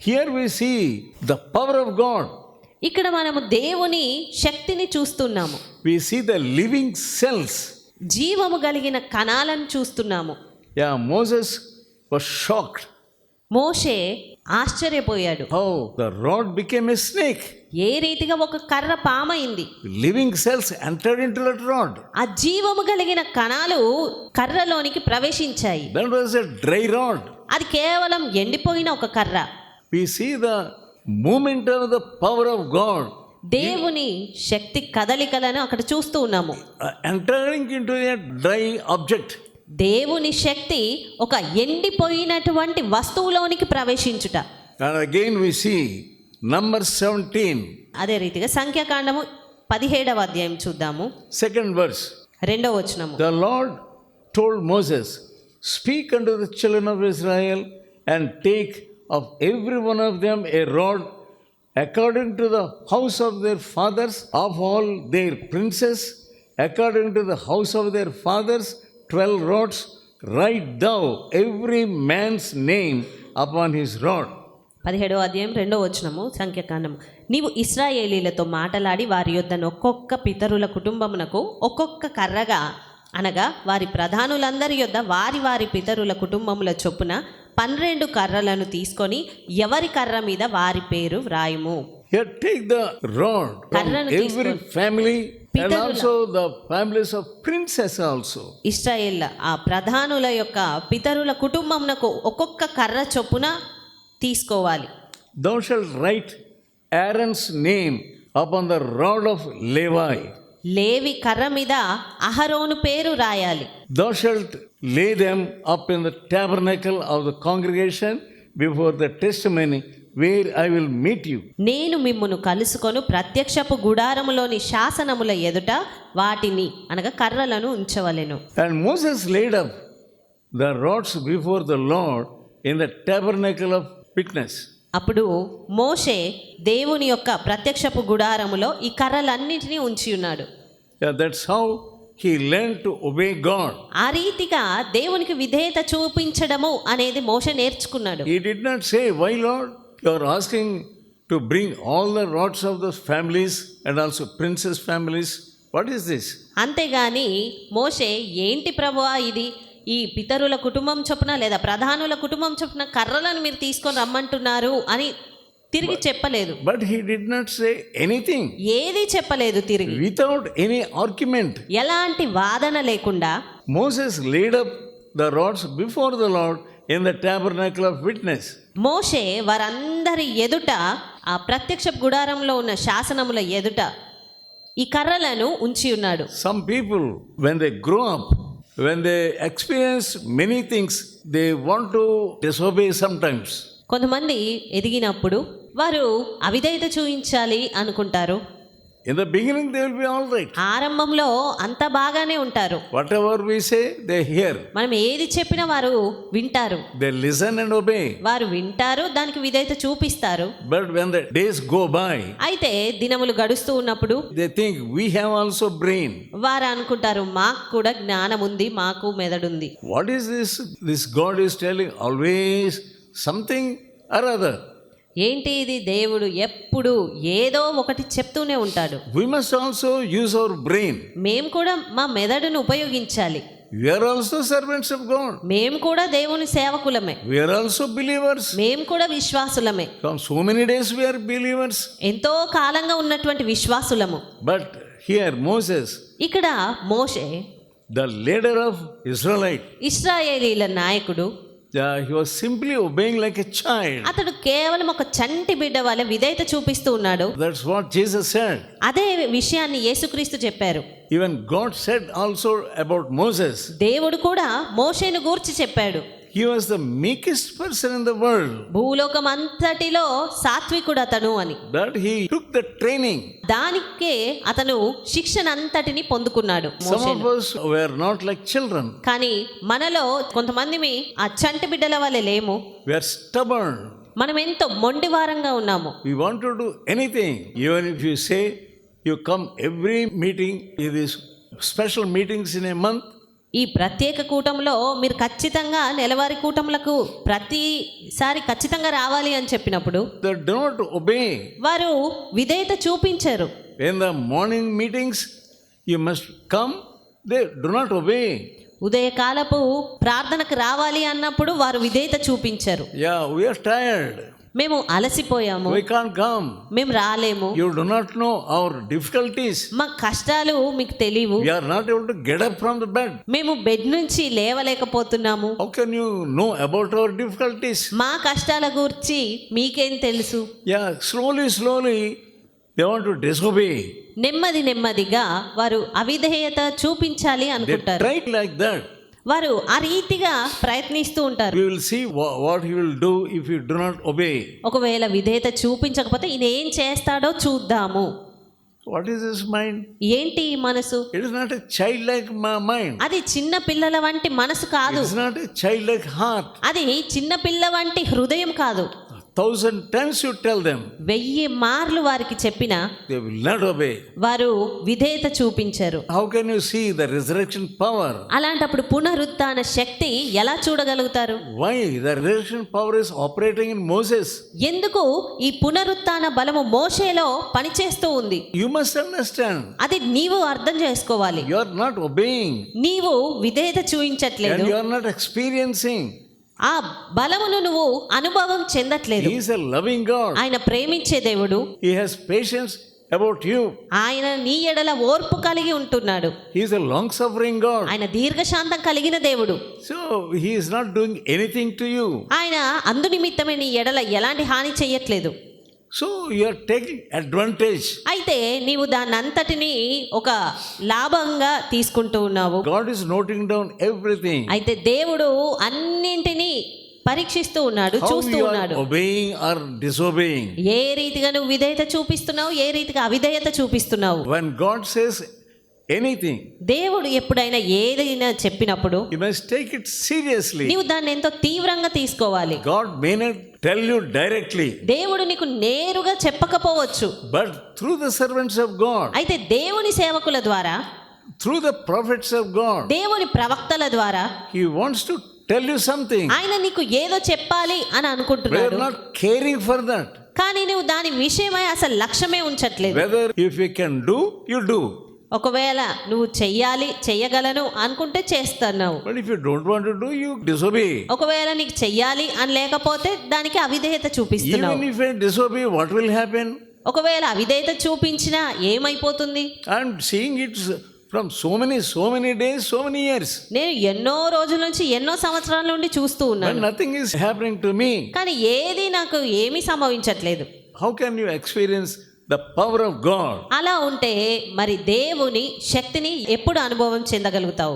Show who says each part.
Speaker 1: Here we see the power of God.
Speaker 2: ఇక్కడ మనము దేవుని శక్తిని చూస్తున్నాము.
Speaker 1: We see the living cells.
Speaker 2: జీవము కలిగిన కణాలను చూస్తున్నాము.
Speaker 1: Yeah, Moses was shocked.
Speaker 2: మోషే ఆశ్చర్యపోయాడు.
Speaker 1: How the rod became a snake.
Speaker 2: ఏ రీతిగా ఒక కర్ర పామైంది.
Speaker 1: Living cells entered into that rod.
Speaker 2: ఆ జీవము కలిగిన కణాలు కర్రలోనికి ప్రవేశించాయి.
Speaker 1: That was a dry rod.
Speaker 2: అది కేవలం ఎండిపోయిన ఒక కర్ర.
Speaker 1: We see the movement of the power of God
Speaker 2: దేవుని శక్తి కదలికలను అక్కడ చూస్తూ ఉన్నాము.
Speaker 1: entering into a dry object.
Speaker 2: దేవుని శక్తి ఒక ఎండిపోయినటువంటి వస్తువులోనికి ప్రవేశించుట.
Speaker 1: And again we see number 17.
Speaker 2: అదే రీతిగా సంఖ్యాకాండము 17వ అధ్యాయం చూద్దాము.
Speaker 1: Second verse.
Speaker 2: 2వ వచనము.
Speaker 1: The Lord told Moses, speak unto the children of Israel and take of every one of them a rod according to the house of their fathers, of all their princes, according to the house of their fathers, 12 rods. Write thou every man's name upon his rod.
Speaker 2: 17వ అధ్యాయం 2వ వచనము సంఖ్యాకాండము. నీవు ఇశ్రాయేలీలతో మాటలాడి వారి యొద్దను ఒక్కొక్క పితరుల కుటుంబమునకు ఒక్కొక్క కర్రగా, అనగా వారి ప్రధానులందరి యొద్ద వారి వారి పితరుల కుటుంబముల చొప్పున 12 కర్రలను తీసుకొని ఎవరి కర్ర మీద వారి పేరు వ్రాయుము.
Speaker 1: Here take the rod from every family and also the families of princes also.
Speaker 2: Israel ఆ ప్రధానుల యొక్క పితరుల కుటుంబమునకు ఒక్కొక్క కర్ర చొప్పున తీసుకోవాలి.
Speaker 1: Thou shalt write Aaron's name upon the rod of Levi.
Speaker 2: లేవి కర్ర మీద అహరోను పేరు రాయాలి.
Speaker 1: Thou shalt lay them up in the tabernacle of the congregation before the testimony where I will meet you.
Speaker 2: నేను మిమ్మును కలుసుకొను ప్రత్యక్షపు గుడారములోని శాసనముల ఎదుట వాటిని, అనగా కర్రలను ఉంచవలెను.
Speaker 1: And Moses laid up the rods before the Lord in the tabernacle of witness.
Speaker 2: అప్పుడు మోషే దేవుని యొక్క ప్రత్యక్షపు గుడారములో ఈ కర్రలన్నిటినీ ఉంచి ఉన్నాడు.
Speaker 1: Yeah, that's how he learned to obey God.
Speaker 2: ఆ రీతిగా దేవునికి విధేయత చూపించడము అనేది మోషే నేర్చుకున్నాడు.
Speaker 1: He did not say, why Lord, you are asking to bring all the rods of those families and also princes families. What is this?
Speaker 2: అంతేగాని మోషే ఏంటి ప్రభువా ఇది, ఈ పితరుల కుటుంబం చొప్పున లేదా ప్రధానుల కుటుంబం చొప్పున కర్రలను మీరు తీసుకొని రమ్మంటున్నారు అని తిరిగి చెప్పలేదు.
Speaker 1: But he did not say anything.
Speaker 2: ఏది చెప్పలేదు తిరిగి.
Speaker 1: Without any argument.
Speaker 2: ఎలాంటి వాదన లేకుండా
Speaker 1: Moses laid up the rods before the Lord in the tabernacle of witness.
Speaker 2: మోషే వారందరి ఎదుట ఆ ప్రత్యక్ష గుడారంలో ఉన్న శాసనముల ఎదుట ఈ కర్రలను ఉంచి ఉన్నాడు.
Speaker 1: Some people, when they grow up, when they experience many things, they want to disobey sometimes.
Speaker 2: కొంతమంది ఎదిగినప్పుడు వారు అవిధేయత చూపించాలి అనుకుంటారు.
Speaker 1: In the beginning they will be all right.
Speaker 2: ఆరంభంలో అంత బాగానే ఉంటారు.
Speaker 1: Whatever we say, they hear.
Speaker 2: మనం ఏది చెప్పినా వారు వింటారు.
Speaker 1: They listen and obey.
Speaker 2: వారు వింటారు, దానికి విధేయత చూపిస్తారు.
Speaker 1: But when the days go by,
Speaker 2: అయితే దినములు గడుస్తూ ఉన్నప్పుడు
Speaker 1: they think we have also brain.
Speaker 2: వారు అనుకుంటారు మాకు కూడా జ్ఞానం ఉంది, మాకు మెదడుంది.
Speaker 1: What is this? This God is telling always something or other.
Speaker 2: ఏంటి ఇది, దేవుడు ఎప్పుడు ఏదో ఒకటి చెప్తూనే ఉంటాడు.
Speaker 1: We must also use our brain.
Speaker 2: మేము కూడా మా మెదడును ఉపయోగించాలి.
Speaker 1: We are also servants of God.
Speaker 2: మేము కూడా దేవుని సేవకులమే.
Speaker 1: We are also believers.
Speaker 2: మేము కూడా విశ్వాసులమే.
Speaker 1: From so many days we are believers.
Speaker 2: ఎంతో కాలంగా ఉన్నటువంటి విశ్వాసులము.
Speaker 1: But here Moses,
Speaker 2: ఇక్కడ మోషే
Speaker 1: the leader of Israelite,
Speaker 2: ఇశ్రాయేలీల నాయకుడు,
Speaker 1: he was simply obeying like a child.
Speaker 2: అతడు కేవలం ఒక చంటి బిడ్డ వలె విధేయత చూపిస్తూ ఉన్నాడు.
Speaker 1: That's what Jesus said.
Speaker 2: అదే విషయాన్ని యేసుక్రీస్తు చెప్పారు.
Speaker 1: Even God said also about Moses.
Speaker 2: దేవుడు కూడా మోషేను గూర్చి చెప్పాడు.
Speaker 1: He was the meekest person in the world.
Speaker 2: భూలోకం అంతటిలో సాత్వికుడు అతను అని.
Speaker 1: But he took the training.
Speaker 2: దానికే అతను శిక్షణ అంతటిని పొందుకున్నాడు.
Speaker 1: Some of us were not like children.
Speaker 2: కానీ మనలో కొంతమంది ఆ చంటి బిడ్డల వలె లేము.
Speaker 1: We are stubborn.
Speaker 2: మనం ఎంతో మొండివారంగా ఉన్నాము.
Speaker 1: We want to do anything. Even if you say you come every meeting, it is special meetings in a month.
Speaker 2: ఈ ప్రత్యేక కూటంలో మీరు ఖచ్చితంగా నెలవారీ కూటములకు ప్రతి ఈసారి ఖచ్చితంగా రావాలి అని చెప్పినప్పుడు
Speaker 1: they do not obey.
Speaker 2: వారు విధేయత చూపించారు.
Speaker 1: In the morning meetings, you must come, they do not obey.
Speaker 2: ఉదయకాలపు ప్రార్థనకు రావాలి అన్నప్పుడు వారు విధేయత చూపించారు.
Speaker 1: Yeah, we are tired.
Speaker 2: మేము అలసిపోయాము,
Speaker 1: We can't come.
Speaker 2: మేము రాలేము,
Speaker 1: You do not know our difficulties.
Speaker 2: మా కష్టాలు మీకు తెలియవు,
Speaker 1: We are not able to get up from the bed.
Speaker 2: మేము బెడ్ నుంచి లేవలేకపోతున్నాము,
Speaker 1: How can you know about our difficulties?
Speaker 2: మా కష్టాల గురించి మీకేం తెలుసు.
Speaker 1: Yeah, slowly, they want to disobey.
Speaker 2: నెమ్మదిగా వారు అవిధేయత చూపించాలి
Speaker 1: They
Speaker 2: అనుకుంటారు.
Speaker 1: try like that.
Speaker 2: వారు ఆ రీతిగా ప్రయత్నిస్తూ ఉంటారు.
Speaker 1: We will see what he will do if you do not obey.
Speaker 2: ఒకవేళ విధేయత చూపించకపోతే ఈయన ఏం చేస్తాడో చూద్దాము.
Speaker 1: What is his mind?
Speaker 2: ఏంటి ఈ మనసు?
Speaker 1: It is not a childlike mind.
Speaker 2: అది చిన్న పిల్లల వంటి మనసు
Speaker 1: It
Speaker 2: కాదు,
Speaker 1: is not a childlike heart.
Speaker 2: అది చిన్న పిల్ల వంటి హృదయం కాదు.
Speaker 1: 1,000 times you tell them,
Speaker 2: 1000 మార్లు వారికి చెప్పినా
Speaker 1: they will not obey.
Speaker 2: వారు విధేయత చూపించారు.
Speaker 1: How can you see the resurrection power?
Speaker 2: అలాంటప్పుడు పునరుత్థాన శక్తి ఎలా చూడగలుగుతారు?
Speaker 1: Why? The resurrection power is operating in Moses.
Speaker 2: ఎందుకు ఈ పునరుత్థాన బలము మోషేలో పనిచేస్తూ ఉంది?
Speaker 1: You must understand.
Speaker 2: అది నీవు అర్థం చేసుకోవాలి.
Speaker 1: You are not obeying
Speaker 2: నీవు విధేయత చూపించట్లేదు,
Speaker 1: and you are not experiencing.
Speaker 2: ఆ బలమును నువ్వు అనుభవం చెందట్లేదు.
Speaker 1: He is a loving God.
Speaker 2: ఆయన ప్రేమించే దేవుడు,
Speaker 1: He has patience about you.
Speaker 2: ఆయన నీ ఎడల ఓర్పు కలిగి ఉంటున్నాడు.
Speaker 1: He is a long-suffering God.
Speaker 2: ఆయన దీర్ఘశాంతం కలిగిన దేవుడు.
Speaker 1: So he is not doing anything to you.
Speaker 2: ఆయన అందు నిమిత్తమే నీ ఎడల ఎలాంటి హాని చెయ్యట్లేదు.
Speaker 1: So you are taking advantage.
Speaker 2: అయితే నీవు దాన్ని అంతటిని ఒక లాభంగా తీసుకుంటూ ఉన్నావు.
Speaker 1: God is noting down everything.
Speaker 2: అయితే దేవుడు అన్నింటినీ పరీక్షిస్తూ ఉన్నాడు,
Speaker 1: How
Speaker 2: చూస్తూ
Speaker 1: you are
Speaker 2: ఉన్నాడు.
Speaker 1: obeying or disobeying.
Speaker 2: ఏ రీతిగా నువ్వు విధేయత చూపిస్తున్నావు, ఏ రీతిగా అవిధేయత చూపిస్తున్నావు.
Speaker 1: When God says anything,
Speaker 2: దేవుడు ఎప్పుడైనా ఏదైనా చెప్పినప్పుడు
Speaker 1: you must take it seriously.
Speaker 2: నీవు దాన్ని ఎంతో తీవ్రంగా తీసుకోవాలి.
Speaker 1: God may not tell you directly,
Speaker 2: దేవుడు నీకు నేరుగా చెప్పకపోవచ్చు,
Speaker 1: but through the servants of God,
Speaker 2: అయితే దేవుని సేవకుల ద్వారా,
Speaker 1: through the prophets of God,
Speaker 2: దేవుని ప్రవక్తల ద్వారా
Speaker 1: He wants to tell you something.
Speaker 2: ఆయన నీకు ఏదో చెప్పాలి అని
Speaker 1: We are
Speaker 2: అనుకుంటున్నాడు.
Speaker 1: not caring for that.
Speaker 2: కానీ నువ్వు దాని విషయమై అసలు లక్ష్యమే ఉంచట్లేదు.
Speaker 1: Whether if you can do, you do.
Speaker 2: ఒకవేళ నువ్వు చెయ్యాలి, చెయ్యగలను అనుకుంటే చేస్తున్నావు.
Speaker 1: But if you don't want to do, you disobey.
Speaker 2: ఒకవేళ నీకు చెయ్యాలి అని లేకపోతే దానికి అవిధేయత చూపిస్తున్నావు.
Speaker 1: Even if I disobey, what will happen?
Speaker 2: ఒకవేళ అవిధేయత చూపించినా ఏమైపోతుంది?
Speaker 1: I am seeing it from so many days, so many years.
Speaker 2: నేను ఎన్నో రోజుల నుంచి, ఎన్నో సంవత్సరాల నుండి చూస్తూ
Speaker 1: But
Speaker 2: ఉన్నాను,
Speaker 1: nothing is happening to me.
Speaker 2: కానీ ఏది నాకు ఏమీ సంభవించట్లేదు.
Speaker 1: How can you experience the power of God?
Speaker 2: అలా ఉంటే మరి దేవుని శక్తిని ఎప్పుడు అనుభవం చెందగలుగుతావు?